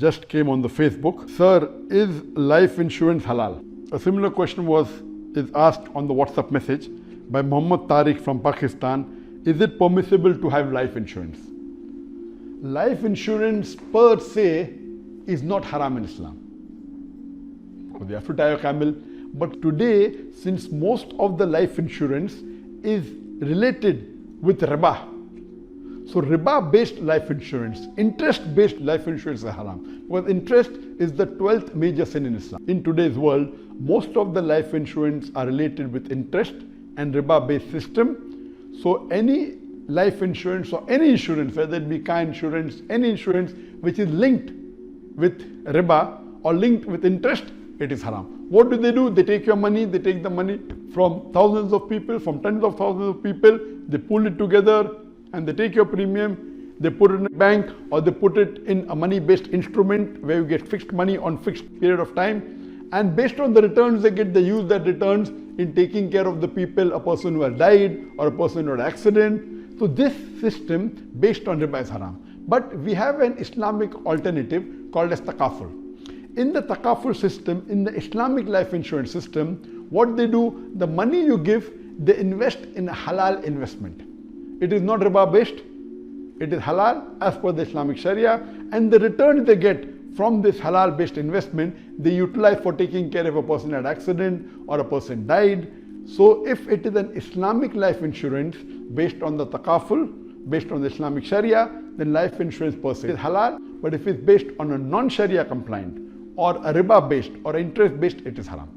just came on the Facebook. Sir, is life insurance halal? A similar question is asked on the WhatsApp message by Muhammad Tariq from Pakistan. Is it permissible to have life insurance? Life insurance per se is not haram in Islam. You have to tie a camel. But today, since most of the life insurance is related with riba, so riba-based life insurance, interest-based life insurance is haram. Because interest is the 12th major sin in Islam. In today's world, most of the life insurance are related with interest and riba-based system. So any life insurance or any insurance, whether it be car insurance, any insurance which is linked with riba or linked with interest, it is haram. What do? They take your money, they take the money from thousands of people, from tens of thousands of people, they pull it together and they take your premium, they put it in a bank or they put it in a money-based instrument where you get fixed money on fixed period of time. And based on the returns they get, they use that returns in taking care of the people, a person who has died or a person who had an accident. So this system based on riba is haram. But we have an Islamic alternative called as takaful. In the takaful system, in the Islamic life insurance system, what they do, the money you give, they invest in a halal investment. It is not riba based, it is halal as per the Islamic Sharia, and the return they get from this halal based investment, they utilize for taking care of a person had accident or a person died. So if it is an Islamic life insurance based on the takaful, based on the Islamic Sharia, then life insurance per se is halal. But if it's based on a non-Sharia compliant or a riba based or interest based, it is haram.